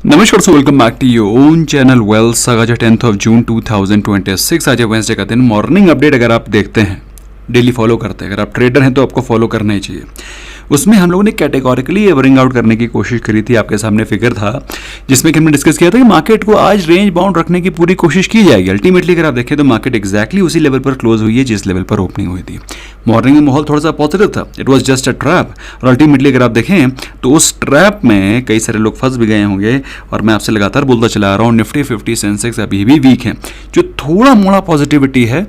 नमस्कार so welcome back to your own channel wealth saga. 10th of June 2026 आज है Wednesday का दिन। मॉर्निंग अपडेट अगर आप देखते हैं, डेली फॉलो करते हैं, अगर आप ट्रेडर हैं तो आपको फॉलो करना ही चाहिए। उसमें हम लोगों ने कैटेगोरिकली एवरिंग आउट करने की कोशिश करी थी। आपके सामने फिगर था जिसमें कि हमने डिस्कस किया था कि मार्केट को आज रेंज बाउंड रखने की पूरी कोशिश की जाएगी। अल्टीमेटली अगर आप देखें तो मार्केट एक्जैक्टली उसी लेवल पर क्लोज हुई है जिस लेवल पर ओपनिंग हुई थी। मॉर्निंग में माहौल थोड़ा सा पॉजिटिव था, it was just a trap. और अल्टीमेटली अगर आप देखें तो उस ट्रैप में कई सारे लोग फंस भी गए होंगे। और मैं आपसे लगातार बोलता चला आ रहा हूँ, निफ्टी 50 सेंसेक्स अभी भी वीक है। जो थोड़ा मोड़ा पॉजिटिविटी है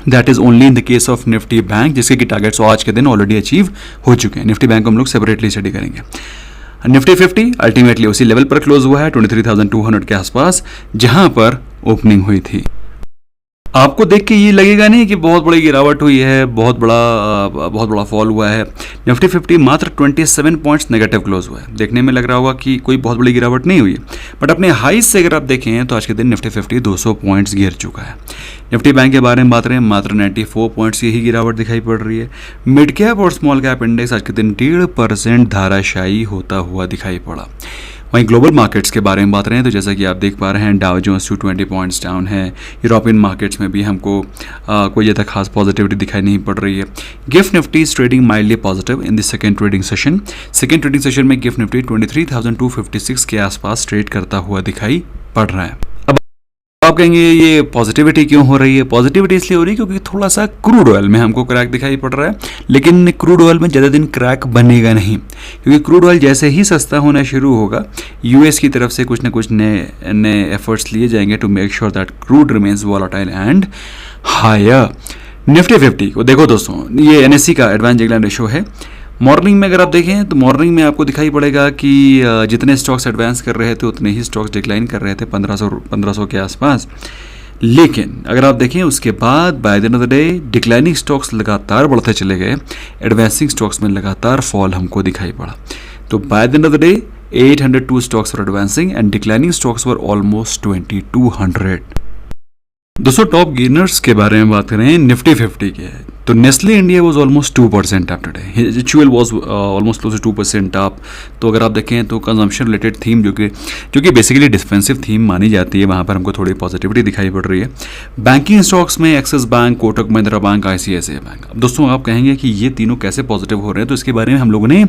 that is only in the case of Nifty bank, जिसके की टारगेट्स आज के दिन ऑलरेडी अचीव हो चुके हैं। निफ्टी बैंक को हम लोग सेपरेटली स्टडी करेंगे। निफ्टी 50 अल्टीमेटली उसी लेवल पर क्लोज हुआ है 23,200 के आसपास जहां पर ओपनिंग हुई थी। आपको देख के ये लगेगा नहीं कि बहुत बड़ी गिरावट हुई है, बहुत बड़ा फॉल हुआ है। निफ्टी 50 मात्र 27 पॉइंट्स नेगेटिव क्लोज हुआ है। देखने में लग रहा होगा कि कोई बहुत बड़ी गिरावट नहीं हुई है, बट अपने हाई से अगर आप देखें तो आज के दिन निफ्टी 50 200 पॉइंट्स गिर चुका है। निफ्टी बैंक के बारे में बात करें, मात्र 94 पॉइंट्स की ही गिरावट दिखाई पड़ रही है। मिड कैप और स्मॉल कैप इंडेक्स आज के दिन 1.5% धाराशायी होता हुआ दिखाई पड़ा। वहीं ग्लोबल मार्केट्स के बारे में बात रहे हैं तो जैसा कि आप देख पा रहे हैं, डाउ जोन्स 220 पॉइंट्स डाउन है। यूरोपियन मार्केट्स में भी हमको कोई ज़्यादा खास पॉजिटिविटी दिखाई नहीं पड़ रही है। Gift Nifty is trading mildly positive in the second trading session में गिफ्ट निफ्टी 23,256 के आसपास ट्रेड करता हुआ दिखाई पड़ रहा है। आप कहेंगे ये पॉजिटिविटी क्यों हो रही है? पॉजिटिविटी इसलिए हो रही है क्योंकि थोड़ा सा क्रूड ऑयल में हमको क्रैक दिखाई पड़ रहा है, लेकिन क्रूड ऑयल में ज़्यादा दिन क्रैक बनेगा नहीं, क्योंकि क्रूड ऑयल जैसे ही सस्ता होना शुरू होगा यूएस की तरफ से कुछ ना कुछ नए एफर्ट्स लिए जाएंगे to make sure that crude remains volatile and higher. Nifty 50 को देखो दोस्तों, ये एनएससी का एडवांस डिक्लाइन रेशो है। मॉर्निंग में अगर आप देखें तो मॉर्निंग में आपको दिखाई पड़ेगा कि जितने स्टॉक्स एडवांस कर रहे थे उतने ही स्टॉक्स डिक्लाइन कर रहे थे 1500 के आसपास। लेकिन अगर आप देखें उसके बाद by the end of the day declining stocks लगातार बढ़ते चले गए, एडवांसिंग स्टॉक्स में लगातार फॉल हमको दिखाई पड़ा। तो by the end of the day 802 stocks were advancing and declining stocks were almost 2200। दोस्तों टॉप गेनर्स के बारे में बात करें निफ्टी 50 के, तो Nestle India was almost 2% up today, हिचुअल was almost close to 2% up. तो अगर आप देखें तो कंजम्पशन रिलेटेड थीम जो कि बेसिकली डिफेंसिव थीम मानी जाती है, वहाँ पर हमको थोड़ी पॉजिटिविटी दिखाई पड़ रही है। बैंकिंग स्टॉक्स में axis bank, Kotak Mahindra bank, ICICI bank. अब दोस्तों आप कहेंगे कि ये तीनों कैसे पॉजिटिव हो रहे हैं, तो इसके बारे में हम लोगों ने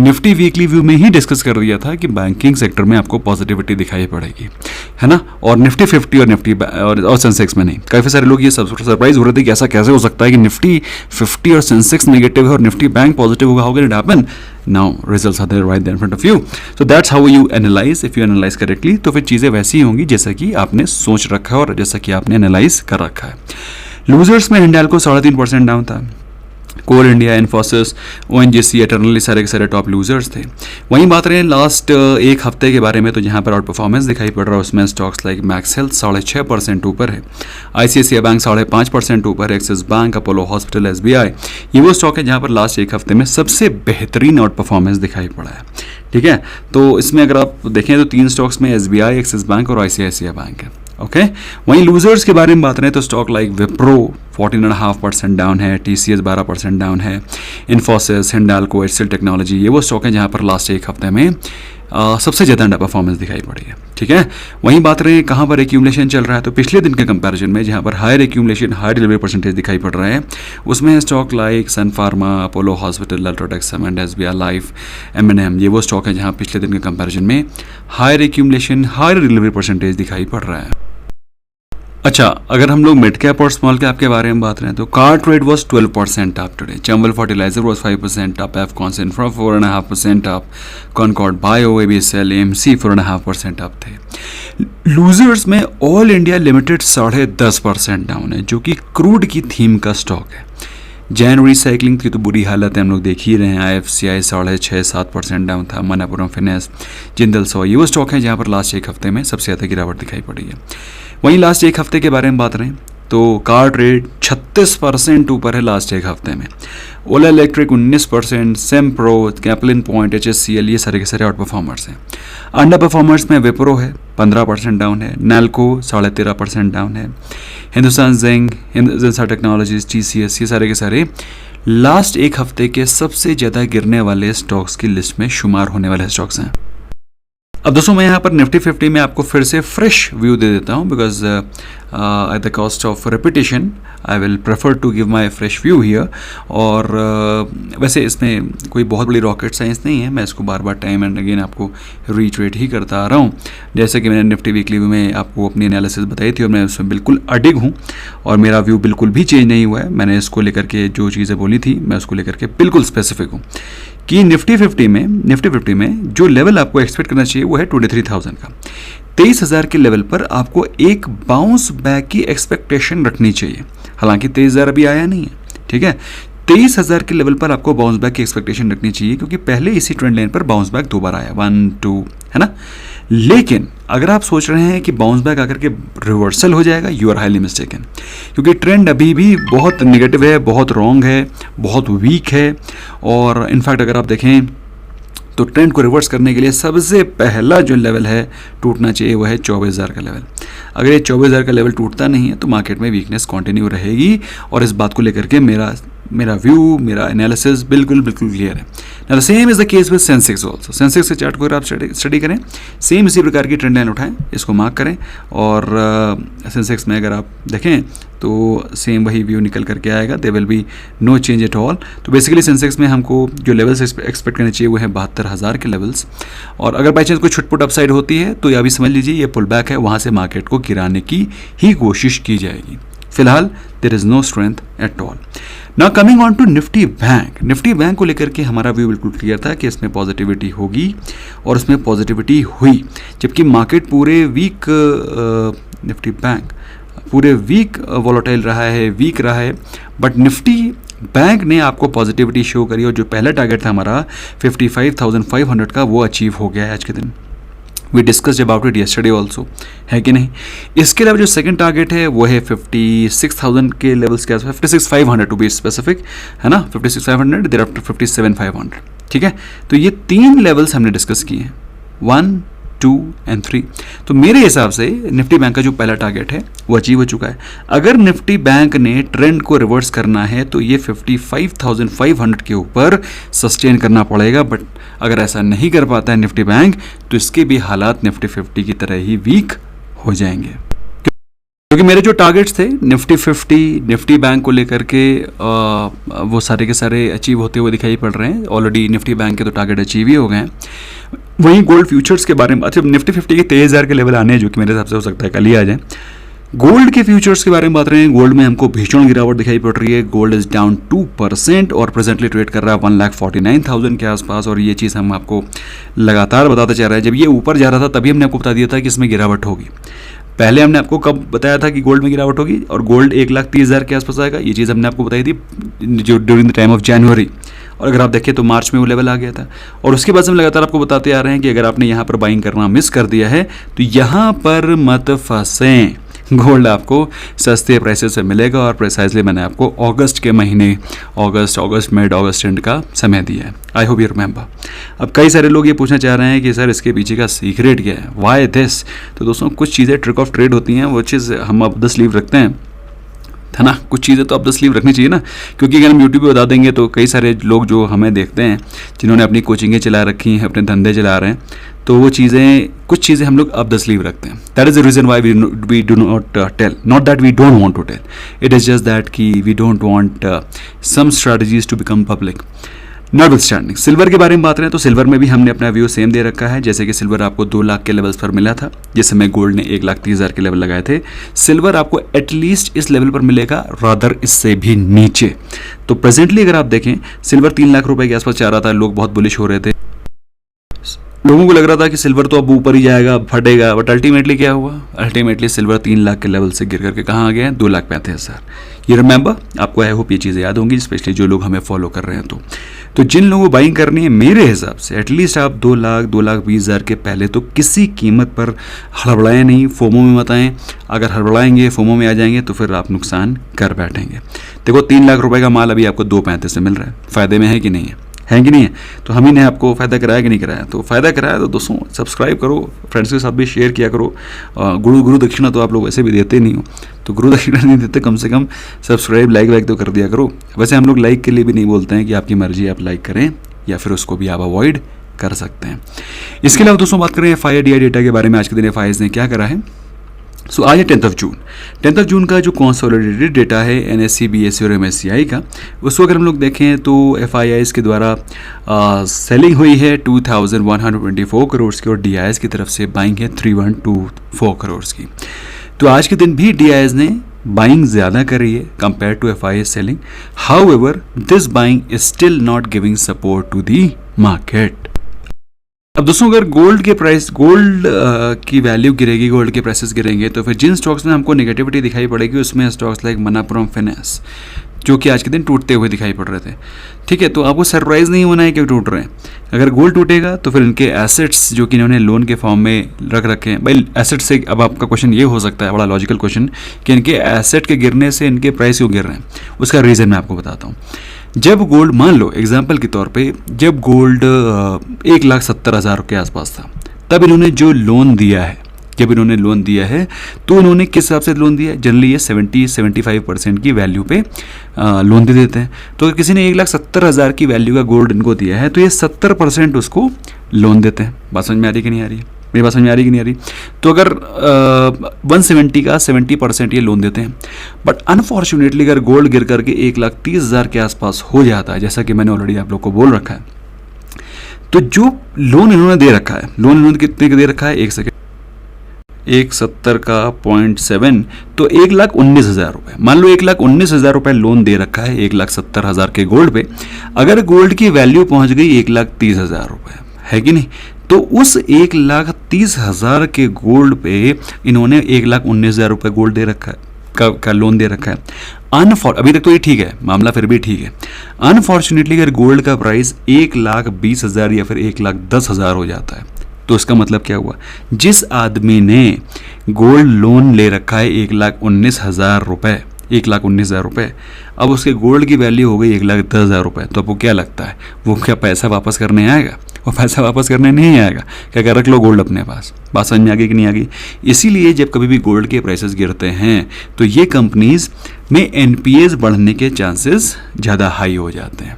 निफ्टी वीकली व्यू में ही डिस्कस कर दिया था कि बैंकिंग सेक्टर में आपको पॉजिटिविटी दिखाई पड़ेगी, है ना। और निफ्टी 50 और निफ्टी और सेंसेक्स में नहीं। काफ़ी सारे लोग ये सरप्राइज हो रहे थे कि ऐसा कैसे हो सकता है कि निफ्टी 50 और सेंसेक्स नेगेटिव है और निफ्टी बैंक पॉजिटिव होगा। How can it happen? Now results are there right there in front of you. So that's how you analyse. If you analyse correctly तो फिर चीज़ें वैसी ही होंगी जैसा कि आपने सोच रखा है और जैसा कि आपने एनालाइज कर रखा है। लूजर्स में हिंडाल्को 3.5% डाउन था। कोल इंडिया, इन्फोसिस, ONGC, एटर्नली सारे के सारे टॉप लूजर्स थे। वहीं बात रहे लास्ट एक हफ्ते के बारे में तो जहां पर आउट परफॉर्मेंस दिखाई पड़ रहा है उसमें स्टॉक्स लाइक मैक्स हेल्थ 6.5% ऊपर है, ICICI बैंक 5.5% ऊपर है, axis bank, Apollo hospital, SBI ये वो स्टॉक है जहां पर लास्ट एक हफ्ते में सबसे बेहतरीन आउट परफॉर्मेंस दिखाई पड़ा है। ठीक है, तो इसमें अगर आप देखें तो 3 स्टॉक्स में SBI, एक्सिस बैंक और ICICI बैंक है। ओके वहीं लूजर्स के बारे में बात करें तो स्टॉक लाइक विप्रो 14.5% डाउन है, TCS 12% डाउन है, इन्फोसिस, हिंडाल्को, HCL टेक्नोलॉजी ये वो स्टॉक है जहां पर लास्ट एक हफ्ते में सबसे ज़्यादा अंडर परफॉर्मेंस दिखाई पड़ी है। ठीक है, वहीं बात रहे कहाँ पर एक्यूमुलेशन चल रहा है तो पिछले दिन के कंपैरिजन में जहाँ पर higher accumulation, higher delivery percentage दिखाई पड़ रहा है उसमें stock like Sun Pharma, Apollo hospital, UltraTech cement, SBI life, M&M ये वो स्टॉक है जहाँ पिछले दिन के कंपैरिजन में higher accumulation, higher delivery percentage दिखाई पड़ रहा है। अच्छा, अगर हम लोग मिड कैप और स्मॉल कैप के बारे में बात करें तो car trade was 12% up today, Chambal fertiliser was 5% up, Afcons infra 4.5% up, Concord bio, ABSL, AMC 4.5% up थे। लूजर्स में ऑल इंडिया लिमिटेड 10.5% डाउन है, जो कि क्रूड की थीम का स्टॉक है। जैन रिसाइकलिंग की तो बुरी हालत है, हम लोग देख ही रहे हैं। IFCI 6.5-7% डाउन था, मनापुरम फाइनेंस, जिंदल 100 ये वो स्टॉक है जहाँ पर लास्ट एक हफ्ते में सबसे ज़्यादा गिरावट दिखाई पड़ी है। वहीं लास्ट एक हफ्ते के बारे में बात करें तो कार ट्रेड 36% ऊपर है लास्ट एक हफ्ते में, ओला इलेक्ट्रिक 19%, सेम्प्रो, कैपलिन पॉइंट, HSCL ये सारे के सारे आउट परफॉर्मर्स हैं। अंडर परफॉर्मर्स में विप्रो है 15% डाउन है, नैल्को 13.5% डाउन है, Hindustan zinc, Hindustan technologies, TCS ये सारे के सारे लास्ट एक हफ्ते के सबसे ज़्यादा गिरने वाले स्टॉक्स की लिस्ट में शुमार होने वाले स्टॉक्स हैं। अब दोस्तों मैं यहाँ पर निफ्टी 50 में आपको फिर से फ्रेश व्यू दे देता हूँ, because at the cost of repetition I will prefer to give my fresh view here. और वैसे इसमें कोई बहुत बड़ी रॉकेट साइंस नहीं है, मैं इसको बार बार टाइम एंड अगेन आपको रीट्रेट ही करता आ रहा हूँ। जैसे कि मैंने निफ्टी वीकली व्यू में आपको अपनी एनालिसिस बताई थी और मैं उसमें बिल्कुल अडिग हूँ और मेरा व्यू बिल्कुल भी चेंज नहीं हुआ है। मैंने इसको लेकर के जो चीज़ें बोली थी मैं उसको लेकर के बिल्कुल स्पेसिफिक हूँ कि निफ्टी 50 में जो लेवल आपको एक्सपेक्ट करना चाहिए वो है 23,000 का। 23,000 के लेवल पर आपको एक बाउंस बैक की एक्सपेक्टेशन रखनी चाहिए। हालांकि 23,000 अभी आया नहीं है, ठीक है। 23,000 के लेवल पर आपको बाउंस बैक की एक्सपेक्टेशन रखनी चाहिए, क्योंकि पहले इसी ट्रेंड लाइन पर बाउंस बैक 2 बार आया, 1 2, है ना। लेकिन अगर आप सोच रहे हैं कि बाउंस बैक आकर के रिवर्सल हो जाएगा, यू आर हाईली मिस्टेकन, क्योंकि ट्रेंड अभी भी बहुत नेगेटिव है, बहुत रॉन्ग है, बहुत वीक है। और इनफैक्ट अगर आप देखें तो ट्रेंड को रिवर्स करने के लिए सबसे पहला जो लेवल है टूटना चाहिए वो है 24,000 का लेवल। अगर ये 24,000 का लेवल टूटता नहीं है तो मार्केट में वीकनेस कंटिन्यू रहेगी। और इस बात को लेकर के मेरा व्यू, मेरा एनालिसिस बिल्कुल क्लियर है। Now the same is the case with Sensex also. Sensex के चार्ट को अगर आप स्टडी करें, सेम इसी प्रकार की ट्रेंड लाइन उठाएं, इसको मार्क करें और सेंसेक्स में अगर आप देखें तो सेम वही व्यू निकल करके आएगा, there will be no change at all. तो बेसिकली सेंसेक्स में हमको जो लेवल्स एक्सपेक्ट करने चाहिए वो है 72,000 के लेवल्स। और अगर बाई चांस कोई छुटपुट अपसाइड होती है तो ये अभी समझ लीजिए ये पुल बैक है, वहाँ से मार्केट को गिराने की ही कोशिश की जाएगी। फिलहाल there is no strength at all. Now coming on to Nifty bank. Nifty bank को लेकर के हमारा व्यू बिल्कुल क्लियर था कि इसमें पॉजिटिविटी होगी और इसमें पॉजिटिविटी हुई, जबकि मार्केट पूरे वीक निफ्टी बैंक पूरे वीक वॉलेटाइल रहा है, वीक रहा है। बट निफ्टी बैंक ने आपको पॉजिटिविटी शो करी और जो पहला टारगेट था हमारा 55,500 का वो अचीव हो गया है आज के दिन। We discussed about it yesterday also, है कि नहीं। इसके अलावा जो सेकंड टारगेट है वो है 56,000 के लेवल्स के आसपास, 56,500 टू बी स्पेसिफिक, है ना। 56,500 देयर आफ्टर 57,500, ठीक है। तो ये 3 लेवल्स हमने डिस्कस किए हैं, 1 2 एंड 3। तो मेरे हिसाब से निफ्टी बैंक का जो पहला टारगेट है वो अचीव हो चुका है। अगर निफ्टी बैंक ने ट्रेंड को रिवर्स करना है तो ये 55,500 के ऊपर सस्टेन करना पड़ेगा। बट अगर ऐसा नहीं कर पाता है निफ्टी बैंक तो इसके भी हालात निफ्टी 50 की तरह ही वीक हो जाएंगे, क्योंकि मेरे जो टारगेट्स थे निफ्टी 50 निफ्टी बैंक को लेकर के वो सारे के सारे अचीव होते हुए दिखाई पड़ रहे हैं। ऑलरेडी निफ्टी बैंक के तो टारगेट अचीव ही हो गए हैं। वहीं गोल्ड फ्यूचर्स के बारे में, अच्छा निफ्टी 50 के 23,000 के लेवल आने हैं, जो कि मेरे हिसाब से हो सकता है कल ही आ जाए। गोल्ड के फ्यूचर्स के बारे में बात रहे हैं, गोल्ड में हमको भीषण गिरावट दिखाई पड़ रही है। गोल्ड इज डाउन 2% और प्रेजेंटली ट्रेड कर रहा है 1,49,000 के आसपास। और ये चीज़ हम आपको लगातार बताते चल रहे हैं। जब ये ऊपर जा रहा था तभी हमने आपको बता दिया था कि इसमें गिरावट होगी। पहले हमने आपको कब बताया था कि गोल्ड में गिरावट होगी और गोल्ड 1,30,000 के आसपास आएगा, ये चीज़ हमने आपको बताई थी जो during the time of January. और अगर आप देखें तो मार्च में वो लेवल आ गया था। और उसके बाद हम लगातार आपको बताते आ रहे हैं कि अगर आपने यहाँ पर बाइंग करना मिस कर दिया है तो यहाँ पर मत फंसें। गोल्ड आपको सस्ते प्राइसेस से मिलेगा और प्रिसाइजली मैंने आपको अगस्त के महीने अगस्त मिड अगस्त एंड का समय दिया है। I hope you remember. अब कई सारे लोग ये पूछना चाह रहे हैं कि सर इसके पीछे का सीक्रेट क्या है, वाई दिस। तो दोस्तों कुछ चीज़ें ट्रिक ऑफ ट्रेड होती हैं, वो चीज़ हम अब 10 लीव रखते हैं, है ना। कुछ चीज़ें तो अब 10 लीव रखनी चाहिए ना, क्योंकि अगर हम यूट्यूब पे बता देंगे तो कई सारे लोग जो हमें देखते हैं जिन्होंने अपनी कोचिंगें चला रखी हैं, अपने धंधे चला रहे हैं, तो वो चीज़ें कुछ चीज़ें हम लोग अब 10 लीव रखते हैं। That is the reason why we do not tell, not that we don't want to tell, it is just that कि we don't want some strategies to become public. Notwithstanding silver के बारे में बात करें तो silver में भी हमने अपना व्यू सेम दे रखा है। जैसे कि सिल्वर आपको 2 लाख के लेवल्स पर मिला था, जिस समय गोल्ड ने 1,30,000 के लेवल लगाए थे। सिल्वर आपको एटलीस्ट इस लेवल पर मिलेगा, रादर इससे भी नीचे। तो प्रेजेंटली अगर आप देखें सिल्वर 3 लाख रुपए के आसपास जा रहा था, लोग बहुत बुलिश हो रहे थे, लोगों को लग रहा था कि सिल्वर तो अब ऊपर ही जाएगा, फटेगा। बट अल्टीमेटली क्या हुआ, अल्टीमेटली सिल्वर 3 लाख के लेवल से गिर करके कहाँ आ गया है, 2,35,000। ये रिमेंबर, आपको आई होप ये चीज़ें याद होंगी, स्पेशली जो लोग हमें फॉलो कर रहे हैं। तो जिन लोगों को बाइंग करनी है मेरे हिसाब से एटलीस्ट आप 2 लाख 2,20,000 के पहले तो किसी कीमत पर हड़बड़ाएं नहीं, फोमो में मत आएँ। अगर हड़बड़ाएंगे, फोमो में आ जाएंगे तो फिर आप नुकसान कर बैठेंगे। देखो 3 लाख रुपए का माल अभी आपको 2,35 से मिल रहा है, फ़ायदे में है कि नहीं है कि नहीं है। तो हम ही ने आपको फ़ायदा कराया कि नहीं कराया। तो फ़ायदा कराया तो दोस्तों सब्सक्राइब करो, फ्रेंड्स के साथ भी शेयर किया करो। गुरु दक्षिणा तो आप लोग वैसे भी देते नहीं हो, तो गुरु दक्षिणा नहीं देते, कम से कम सब्सक्राइब लाइक तो कर दिया करो। वैसे हम लोग लाइक के लिए भी नहीं बोलते हैं कि आपकी मर्जी, आप लाइक करें या फिर उसको भी आप अवॉइड कर सकते हैं। इसके अलावा दोस्तों बात करें FI DI डेटा के बारे में, आज के दिन FIs ने क्या करा है। सो आज है 10th ऑफ जून का जो कंसोलिडेटेड डेटा है NSE BSE और MSCI का, उसको अगर हम लोग देखें तो FIIs के द्वारा सेलिंग हुई है 2124 करोड़ की और DIs की तरफ से बाइंग है 3124 करोड़ की। तो आज के दिन भी DIs ने बाइंग ज़्यादा करी है compare to FII selling. However this buying is still not giving support to the market. अब दोस्तों अगर गोल्ड की वैल्यू गिरेगी, गोल्ड के प्राइसेस गिरेंगे, तो फिर जिन स्टॉक्स में हमको नेगेटिविटी दिखाई पड़ेगी उसमें स्टॉक्स लाइक मनापुरम फाइनेंस जो कि आज के दिन टूटते हुए दिखाई पड़ रहे थे। ठीक है, तो आपको सरप्राइज नहीं होना है कि टूट रहे हैं। अगर गोल्ड टूटेगा तो फिर इनके एसेट्स जो कि इन्होंने लोन के फॉर्म में रख रखे हैं, भाई एसेट से अब आपका क्वेश्चन ये हो सकता है, बड़ा लॉजिकल क्वेश्चन, कि इनके एसेट के गिरने से इनके प्राइस क्यों गिर रहे हैं। उसका रीज़न मैं आपको बताता हूँ। जब गोल्ड, मान लो एग्जाम्पल के तौर पे, जब गोल्ड 1,70,000 के आसपास था, तब इन्होंने जो लोन दिया है, जब इन्होंने लोन दिया है तो इन्होंने किस हिसाब से लोन दिया है। जनरली ये 70-75% की वैल्यू पे लोन दे देते हैं। तो अगर किसी ने 1,70,000 की वैल्यू का गोल्ड इनको दिया है तो ये 70% उसको लोन देते हैं। बात समझ में आ रही कि नहीं आ रही है? मेरी बात समझ में आ रही कि नहीं आ रही? तो अगर 170 का 70% ये लोन देते हैं, बट अनफॉर्चुनेटली अगर गोल्ड गिर करके 1,30,000 के आसपास हो जाता है, जैसा कि मैंने ऑलरेडी आप लोग को बोल रखा है, तो जो लोन इन्होंने दे रखा है, लोन इन्होंने कितने का दे रखा है, 170 का 0.7, तो 1,19,000 रुपये, मान लो 1,19,000 रुपये लोन दे रखा है 1,70,000 के गोल्ड पे। अगर गोल्ड की वैल्यू पहुंच गई 1,30,000 रुपये, है कि नहीं, तो उस 1,30,000 के गोल्ड पे इन्होंने 1,19,000 रुपये गोल्ड दे रखा है, का लोन दे रखा है। अभी तक तो ये ठीक है, मामला फिर भी ठीक है। अनफॉर्चुनेटली अगर गोल्ड का प्राइस 1,20,000 या फिर 1,10,000 हो जाता है, तो इसका मतलब क्या हुआ, जिस आदमी ने गोल्ड लोन ले रखा है 1,19,000 रुपये, 1,19,000 रुपये, अब उसके गोल्ड की वैल्यू हो गई 1,10,000 रुपये, तो आपको क्या लगता है वो क्या पैसा वापस करने आएगा? वो पैसा वापस करने नहीं आएगा। क्या कर, रख लो गोल्ड अपने पास। बात समझ में आ गई कि नहीं आ गई? इसीलिए जब कभी भी गोल्ड के प्राइसेस गिरते हैं तो ये कंपनीज में NPAs बढ़ने के चांसेस ज़्यादा हाई हो जाते हैं,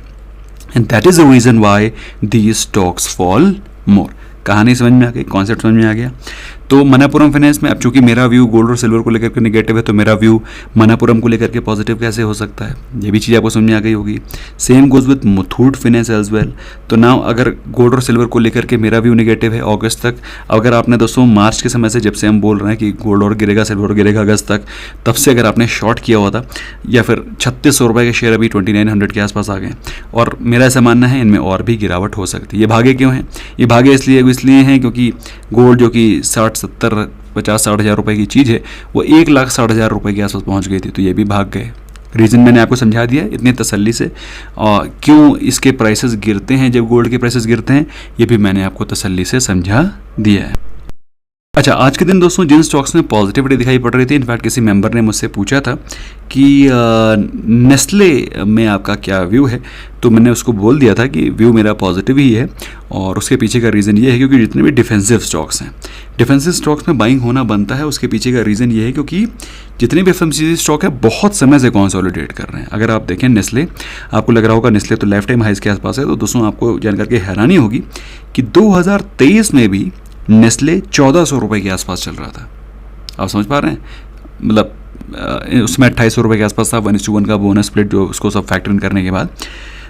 and that is the reason why these stocks fall more. कहानी समझ में आ गई, कॉन्सेप्ट समझ में आ गया। तो मनापुरम फाइनेंस में अब चूंकि मेरा व्यू गोल्ड और सिल्वर को लेकर के नेगेटिव है, तो मेरा व्यू मनापुरम को लेकर के पॉजिटिव कैसे हो सकता है, ये भी चीज़ आपको समझ में आ गई होगी। Same goes with Muthoot finance as well. तो नाउ अगर गोल्ड और सिल्वर को लेकर के मेरा व्यू नेगेटिव है अगस्त तक, अगर आपने दोस्तों मार्च के समय से, जब से हम बोल रहे हैं कि गोल्ड और गिरेगा सिल्वर गिरेगा अगस्त तक, तब से अगर आपने शॉर्ट किया हुआ था, या फिर 3600 रुपये के शेयर अभी 2900 के आसपास आ गए, और मेरा ऐसा मानना है इनमें और भी गिरावट हो सकती है। ये भागे क्यों हैं? ये भागे इसलिए हैं क्योंकि गोल्ड जो कि 60 हज़ार रुपये की चीज़ है, वो 1,60,000 रुपये के आसपास पहुंच गई थी, तो ये भी भाग गए। रीज़न मैंने आपको समझा दिया इतनी तसल्ली से, और क्यों इसके प्राइसेस गिरते हैं जब गोल्ड के प्राइसेस गिरते हैं, ये भी मैंने आपको तसल्ली से समझा दिया है। अच्छा, आज के दिन दोस्तों जिन स्टॉक्स में पॉजिटिविटी दिखाई पड़ रही थी, इनफैक्ट किसी मेंबर ने मुझसे पूछा था कि नेस्ले में आपका क्या व्यू है, तो मैंने उसको बोल दिया था कि व्यू मेरा पॉजिटिव ही है, और उसके पीछे का रीज़न ये है क्योंकि जितने भी डिफेंसिव स्टॉक्स हैं, डिफेंसिव स्टॉक्स में बाइंग होना बनता है। उसके पीछे का रीज़न ये है क्योंकि जितने भी FMCG स्टॉक है बहुत समय से कंसोलिडेट कर रहे हैं। अगर आप देखें नेस्ले, आपको लग रहा होगा नेस्ले तो लाइफ टाइम हाइज के आसपास है, तो दोस्तों आपको जानकर के हैरानी होगी कि 2023 में भी नेस्ले 1,400 रुपये के आसपास चल रहा था। आप समझ पा रहे हैं, मतलब उसमें 2,800 रुपये के आसपास था, 1:1 का बोनस स्प्लिट जो उसको सब फैक्टर इन करने के बाद।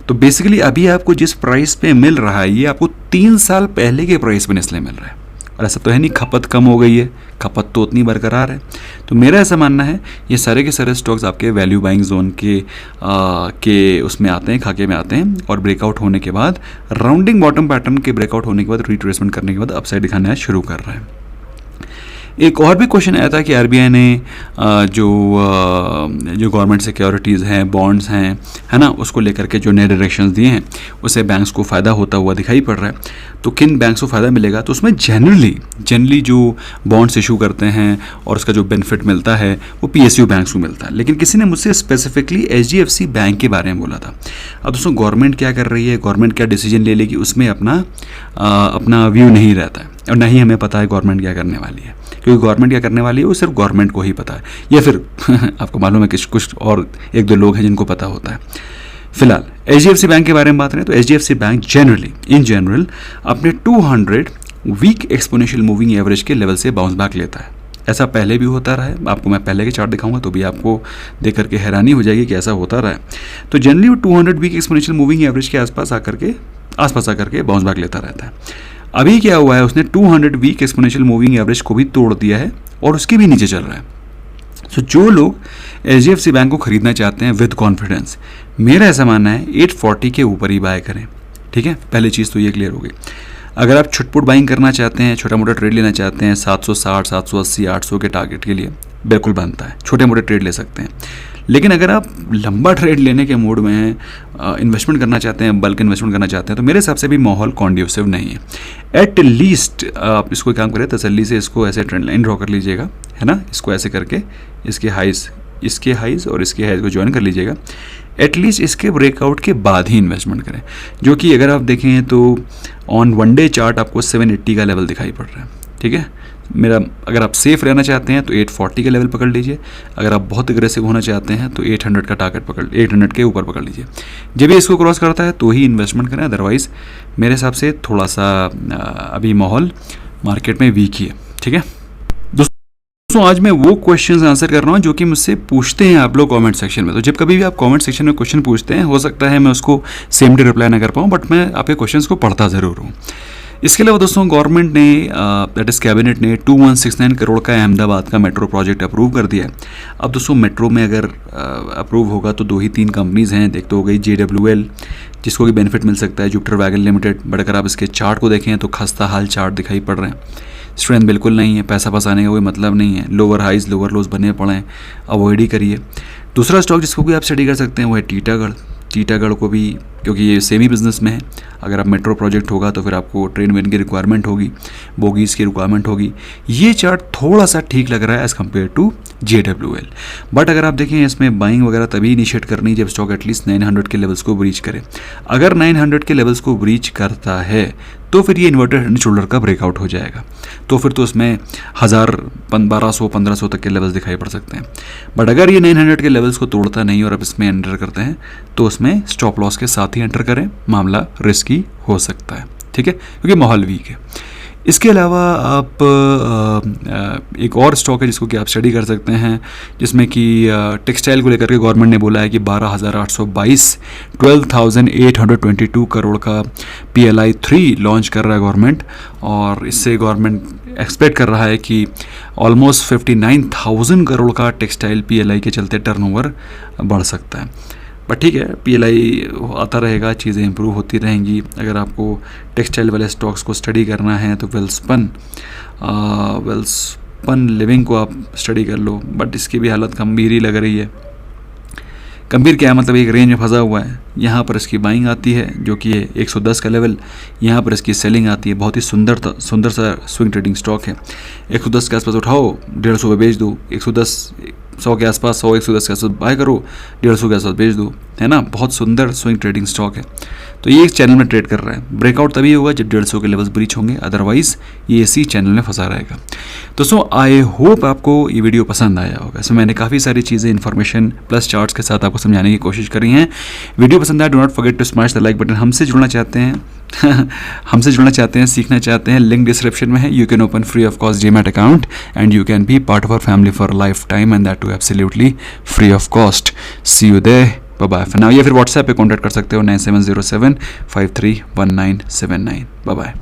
तो बेसिकली अभी आपको जिस प्राइस पे मिल रहा है, ये आपको 3 साल पहले के प्राइस पे नेस्ले मिल रहा है। और ऐसा तो है नहीं खपत कम हो गई है, खपत तो उतनी बरकरार है। तो मेरा ऐसा मानना है ये सारे के सारे स्टॉक्स आपके वैल्यू बाइंग जोन के उसमें आते हैं, खाके में आते हैं, और ब्रेकआउट होने के बाद, राउंडिंग बॉटम पैटर्न के ब्रेकआउट होने के बाद, रिट्रेसमेंट करने के बाद अपसाइड दिखाना शुरू कर रहा है। एक और भी क्वेश्चन आया था कि RBI ने जो गवर्नमेंट सिक्योरिटीज़ हैं, बॉन्ड्स हैं, है ना, उसको लेकर के जो नए डायरेक्शंस दिए हैं, उससे बैंक्स को फ़ायदा होता हुआ दिखाई पड़ रहा है। तो किन बैंक्स को फ़ायदा मिलेगा, तो उसमें जनरली जो बॉन्ड्स इशू करते हैं और उसका जो बेनिफिट मिलता है वो PSU बैंक्स को मिलता है। लेकिन किसी ने मुझसे स्पेसिफिकली HDFC बैंक के बारे में बोला था। अब दोस्तों गवर्नमेंट क्या कर रही है, गवर्नमेंट क्या डिसीजन ले लेगी, उसमें अपना व्यू नहीं रहता है, और ना ही हमें पता है गवर्नमेंट क्या करने वाली है, क्योंकि गवर्नमेंट क्या करने वाली है वो सिर्फ गवर्नमेंट को ही पता है, या फिर आपको मालूम है कि कुछ और 1-2 लोग हैं जिनको पता होता है। फिलहाल HDFC बैंक के बारे में बात करें तो HDFC बैंक इन जनरल अपने 200 वीक एक्सपोनेंशियल मूविंग एवरेज के लेवल से बाउंस बैक लेता है। ऐसा पहले भी होता रहा है, आपको मैं पहले के चार्ट दिखाऊंगा तो भी आपको देख करके हैरानी हो जाएगी कि ऐसा होता रहा है। तो जनरली वो 200 वीक एक्सपोनेंशियल मूविंग एवरेज के आसपास आकर के बाउंस बैक लेता रहता है। अभी क्या हुआ है, उसने 200 वीक एक्सपोनेंशियल मूविंग एवरेज को भी तोड़ दिया है और उसके भी नीचे चल रहा है। तो जो लोग HDFC बैंक को खरीदना चाहते हैं विद कॉन्फिडेंस, मेरा ऐसा मानना है 840 के ऊपर ही बाय करें। ठीक है, पहली चीज़ तो ये क्लियर होगी। अगर आप छुटपुट बाइंग करना चाहते हैं, छोटा मोटा ट्रेड लेना चाहते हैं 760, 780, 800 के टारगेट के लिए बिल्कुल बनता है, छोटे मोटे ट्रेड ले सकते हैं। लेकिन अगर आप लंबा ट्रेड लेने के मूड में हैं, इन्वेस्टमेंट करना चाहते हैं, बल्क इन्वेस्टमेंट करना चाहते हैं, तो मेरे हिसाब से भी माहौल कॉन्ड्यूसिव नहीं है। एट लीस्ट आप इसको काम करें, तसल्ली से इसको ऐसे ट्रेंड लाइन ड्रॉ कर लीजिएगा, है ना, इसको ऐसे करके इसके हाइज और इसके हाइज को ज्वाइन कर लीजिएगा। एटलीस्ट इसके ब्रेकआउट के बाद ही इन्वेस्टमेंट करें, जो कि अगर आप देखें तो ऑन वन डे चार्ट आपको 780 का लेवल दिखाई पड़ रहा है। ठीक है, अगर आप सेफ रहना चाहते हैं तो 840 का लेवल पकड़ लीजिए, अगर आप बहुत एग्रेसिव होना चाहते हैं तो 800 का टारगेट 800 के ऊपर पकड़ लीजिए। जब ये इसको क्रॉस करता है तो ही इन्वेस्टमेंट करें, अदरवाइज मेरे हिसाब से थोड़ा सा अभी माहौल मार्केट में वीक ही है। ठीक है दोस्तों, आज मैं वो क्वेश्चंस आंसर कर रहा हूँ जो कि मुझसे पूछते हैं आप लोग कमेंट सेक्शन में। तो जब कभी भी आप कमेंट सेक्शन में क्वेश्चन पूछते हैं, हो सकता है मैं उसको सेम डे रिप्लाई ना कर पाऊँ, बट मैं आपके क्वेश्चंस को पढ़ता ज़रूर हूँ। इसके अलावा दोस्तों गवर्नमेंट ने दैट इज़ कैबिनेट ने 2169 करोड़ का अहमदाबाद का मेट्रो प्रोजेक्ट अप्रूव कर दिया है। अब दोस्तों मेट्रो में अगर अप्रूव होगा तो 2 ही 3 कंपनीज़ हैं। एक तो हो गई JWL, जिसको भी बेनिफिट मिल सकता है, जुपिटर वैगन लिमिटेड। बट अगर आप इसके चार्ट को देखें तो खस्ता हाल चार्ट दिखाई पड़ रहे हैं, स्ट्रेंथ बिल्कुल नहीं है, पैसा फंसाने का कोई मतलब नहीं है, लोअर हाइज लोअर लोज बने पड़े हैं, अवॉइड ही करिए। दूसरा स्टॉक जिसको भी आप स्टडी कर सकते हैं वो है टीटागढ़ को भी, क्योंकि ये सेमी बिजनेस में है। अगर आप मेट्रो प्रोजेक्ट होगा तो फिर आपको ट्रेन वेन की रिक्वायरमेंट होगी, बोगीज़ की रिक्वायरमेंट होगी। ये चार्ट थोड़ा सा ठीक लग रहा है as compare to JWL। But अगर आप देखें इसमें बाइंग वगैरह तभी इनिशिएट करनी जब स्टॉक एटलीस्ट 900 के लेवल्स को ब्रीच करे। अगर 900 के लेवल्स को ब्रीच करता है तो फिर ये इन्वर्टेड हेड एंड शोल्डर का ब्रेकआउट हो जाएगा, तो फिर तो उसमें 1000, 1200-1500 तक के लेवल्स दिखाई पड़ सकते हैं। बट अगर ये 900 के लेवल्स को तोड़ता नहीं और आप इसमें एंटर करते हैं तो उसमें स्टॉप लॉस के साथ ही एंटर करें, मामला रिस्की हो सकता है। ठीक है, क्योंकि माहौल वीक है। इसके अलावा आप एक और स्टॉक है जिसको कि आप स्टडी कर सकते हैं, जिसमें कि टेक्सटाइल को लेकर के गवर्नमेंट ने बोला है कि 12,822 करोड़ का PLI 3 लॉन्च कर रहा है गवर्नमेंट, और इससे गवर्नमेंट एक्सपेक्ट कर रहा है कि ऑलमोस्ट 59,000 करोड़ का टेक्सटाइल PLI के चलते टर्नओवर बढ़ सकता है। बट ठीक है, PLI आता रहेगा, चीज़ें इंप्रूव होती रहेंगी। अगर आपको टेक्सटाइल वाले स्टॉक्स को स्टडी करना है तो वेलस्पन लिविंग को आप स्टडी कर लो, बट इसकी भी हालत गंभीर ही लग रही है। गंभीर क्या है, मतलब एक रेंज में फंसा हुआ है। यहाँ पर इसकी बाइंग आती है जो कि 110 का लेवल, यहाँ पर इसकी सेलिंग आती है। बहुत ही सुंदर सा स्विंग ट्रेडिंग स्टॉक है। 110 के आसपास उठाओ, 150 पे बेच दो, 100 के आसपास 110 के आसपास बाय करो, 150 के आसपास बेच दो, है ना। बहुत सुंदर स्विंग ट्रेडिंग स्टॉक है। तो ये इस चैनल में ट्रेड कर रहा है। ब्रेकआउट तभी होगा जब 150 के लेवल्स ब्रीच होंगे, अदरवाइज ये इसी चैनल में फंसा रहेगा। दोस्तों आई होप आपको ये वीडियो पसंद आया होगा। इसमें मैंने काफ़ी सारी चीज़ें इन्फॉर्मेशन प्लस चार्ट्स के साथ आपको समझाने की कोशिश करी है। वीडियो पसंद आया, do not forget to smash the like button. हमसे जुड़ना चाहते हैं सीखना चाहते हैं, लिंक डिस्क्रिप्शन में है। You can open free of cost demat account and you can be part of our family for lifetime, and that too absolutely free of cost. See you there, bye bye for now. या फिर WhatsApp पे contact कर सकते हो 9707531979। Bye bye.